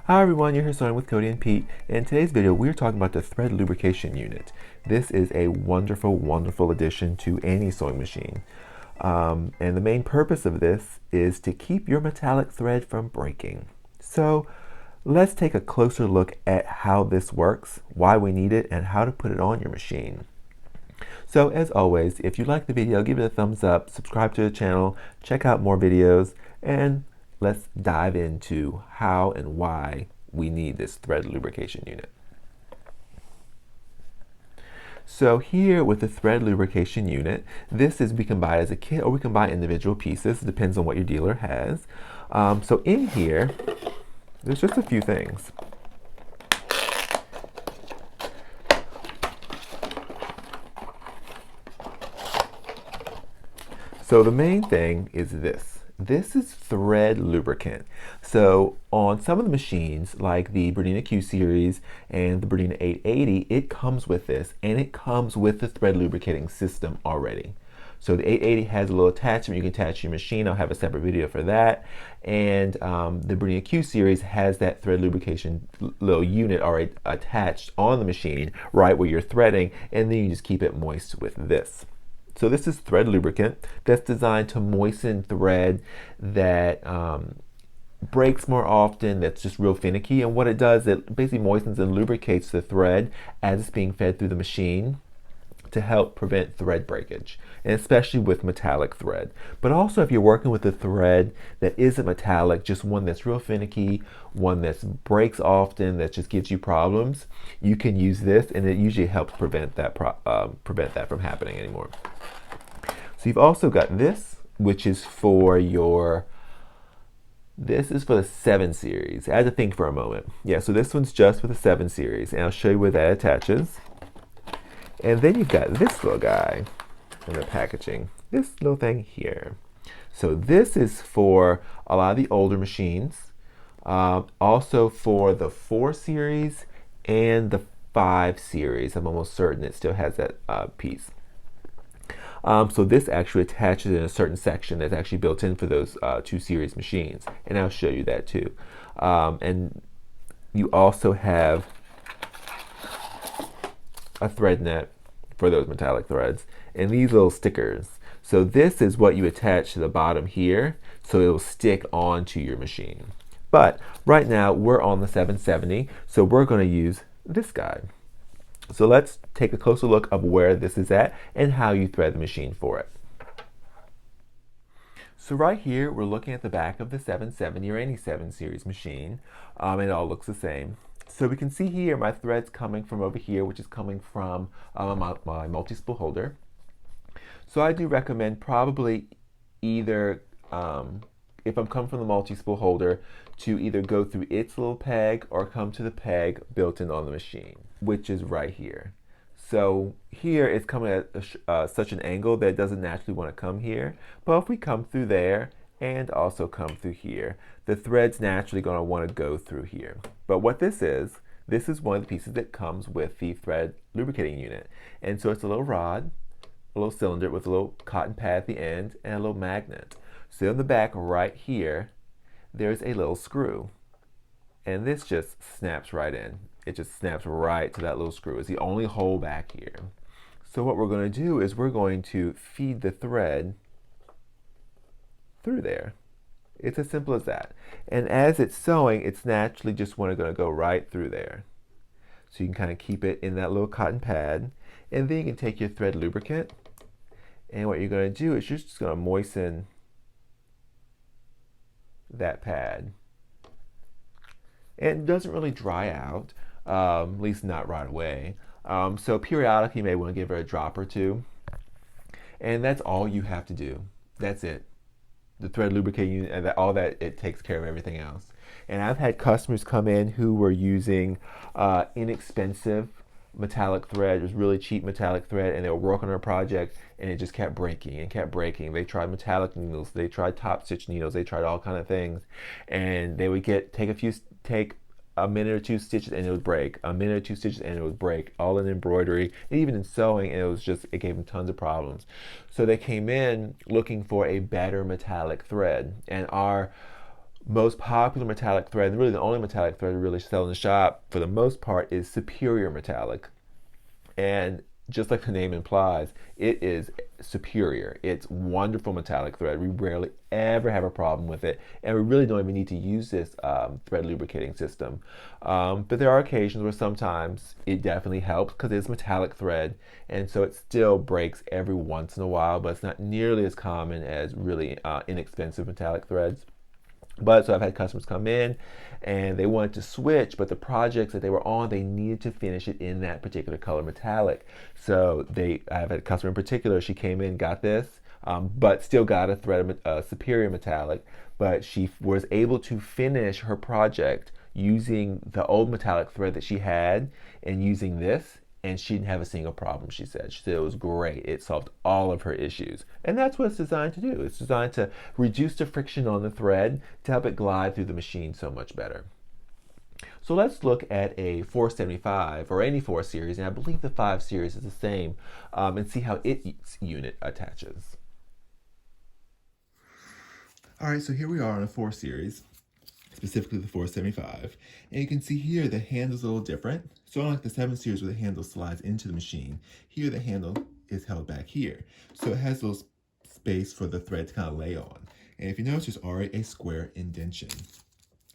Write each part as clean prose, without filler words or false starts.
Hi everyone, you're here sewing with Cody and Pete. In today's video, we're talking about the thread lubrication unit. This is a wonderful, wonderful addition to any sewing machine. And the main purpose of this is to keep your metallic thread from breaking. So let's take a closer look at how this works, why we need it, and how to put it on your machine. So as always, if you like the video, give it a thumbs up, subscribe to the channel, check out more videos, and let's dive into how and why we need this thread lubrication unit. So here with the thread lubrication unit, we can buy as a kit or we can buy individual pieces. It depends on what your dealer has. So in here, there's just a few things. So the main thing is this. This is thread lubricant. So on some of the machines, like the Bernina Q series and the Bernina 880, it comes with this, and it comes with the thread lubricating system already. So the 880 has a little attachment you can attach to your machine. I'll have a separate video for that. And the Bernina Q series has that thread lubrication little unit already attached on the machine, right where you're threading, and then you just keep it moist with this. So this is thread lubricant that's designed to moisten thread that breaks more often, that's just real finicky. And what it does, it basically moistens and lubricates the thread as it's being fed through the machine to help prevent thread breakage, and especially with metallic thread. But also if you're working with a thread that isn't metallic, just one that's real finicky, one that breaks often, that just gives you problems, you can use this, and it usually helps prevent that from happening anymore. So you've also got this, which is for this is for the 7 series. I had to think for a moment. Yeah, so this one's just for the 7 series, and I'll show you where that attaches. And then you've got this little guy in the packaging, this little thing here. So this is for a lot of the older machines, also for the 4 series and the 5 series. I'm almost certain it still has that piece. So this actually attaches in a certain section that's actually built in for those 2 series machines, and I'll show you that too. And you also have a thread net for those metallic threads, and these little stickers. So this is what you attach to the bottom here, so it'll stick onto your machine. But right now we're on the 770, so we're going to use this guy. So let's take a closer look of where this is at and how you thread the machine for it. So right here, we're looking at the back of the 770 or any 7 series machine. It all looks the same. So we can see here my thread's coming from over here, which is coming from my multi-spool holder. So I do recommend probably either, if I'm coming from the multi-spool holder, to either go through its little peg or come to the peg built in on the machine, which is right here. So here it's coming at such an angle that it doesn't naturally want to come here. But if we come through there and also come through here, the thread's naturally going to want to go through here. But what this is one of the pieces that comes with the thread lubricating unit. And so it's a little rod, a little cylinder with a little cotton pad at the end, and a little magnet. So in the back right here, there's a little screw. And this just snaps right in. It just snaps right to that little screw. It's the only hole back here. So what we're going to do is we're going to feed the thread through there. It's as simple as that. And as it's sewing, it's naturally just going to go right through there. So you can kind of keep it in that little cotton pad. And then you can take your thread lubricant. And what you're going to do is you're just going to moisten that pad. And it doesn't really dry out, at least not right away. So periodically you may want to give it a drop or two. And that's all you have to do. That's it. The thread lubricating unit, and all that, it takes care of everything else. And I've had customers come in who were using inexpensive metallic thread. It was really cheap metallic thread, and they were working on a project, and it just kept breaking and kept breaking. They tried metallic needles, they tried top stitch needles, they tried all kind of things, and they would take a minute or 2 stitches and it would break, a minute or 2 stitches and it would break, all in embroidery and even in sewing, and it gave them tons of problems. So they came in looking for a better metallic thread, and our most popular metallic thread, and really the only metallic thread we really sell in the shop for the most part, is superior metallic. And just like the name implies, it is superior. It's wonderful metallic thread. We rarely ever have a problem with it, and we really don't even need to use this thread lubricating system. But there are occasions where sometimes it definitely helps because it's metallic thread, and so it still breaks every once in a while, but it's not nearly as common as really inexpensive metallic threads. But so I've had customers come in and they wanted to switch, but the projects that they were on, they needed to finish it in that particular color metallic. So I've had a customer in particular, she came in, got this, but still got a thread, superior metallic, but she was able to finish her project using the old metallic thread that she had and using this, and she didn't have a single problem, she said. She said it was great. It solved all of her issues. And that's what it's designed to do. It's designed to reduce the friction on the thread to help it glide through the machine so much better. So let's look at a 475 or any 4 series, and I believe the 5 series is the same, and see how its unit attaches. All right, so here we are on a 4 series, specifically the 475. And you can see here the handle's a little different. So unlike the 7 series where the handle slides into the machine, here the handle is held back here. So it has a little space for the thread to kind of lay on. And if you notice, there's already a square indentation.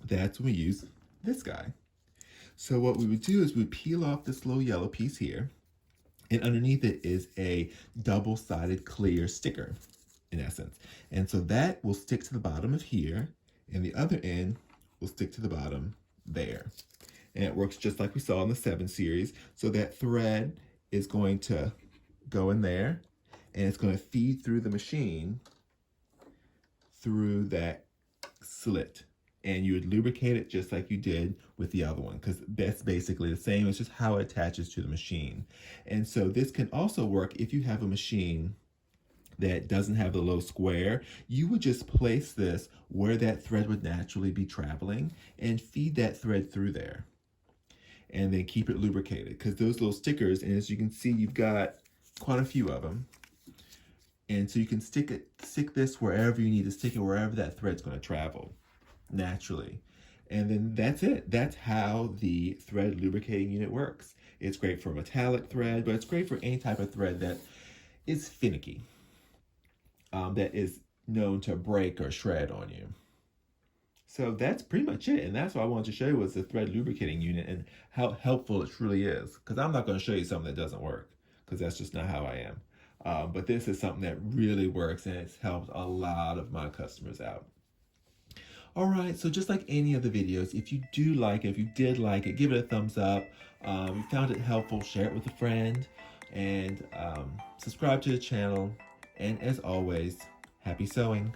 That's when we use this guy. So what we would do is we peel off this little yellow piece here, and underneath it is a double-sided clear sticker, in essence. And so that will stick to the bottom of here, and the other end will stick to the bottom there. And it works just like we saw in the 7 series. So that thread is going to go in there, and it's going to feed through the machine through that slit. And you would lubricate it just like you did with the other one, because that's basically the same. It's just how it attaches to the machine. And so this can also work if you have a machine that doesn't have the low square. You would just place this where that thread would naturally be traveling and feed that thread through there. And then keep it lubricated, because those little stickers, and as you can see, you've got quite a few of them. And so you can stick this wherever you need to stick it, wherever that thread's going to travel naturally. And then that's it. That's how the thread lubricating unit works. It's great for metallic thread, but it's great for any type of thread that is finicky, that is known to break or shred on you. So that's pretty much it. And that's what I wanted to show you was the thread lubricating unit and how helpful it truly is. Because I'm not going to show you something that doesn't work, because that's just not how I am. But this is something that really works, and it's helped a lot of my customers out. All right, so just like any of the videos, if you do like it, if you did like it, give it a thumbs up. If you found it helpful, share it with a friend, and subscribe to the channel. And as always, happy sewing.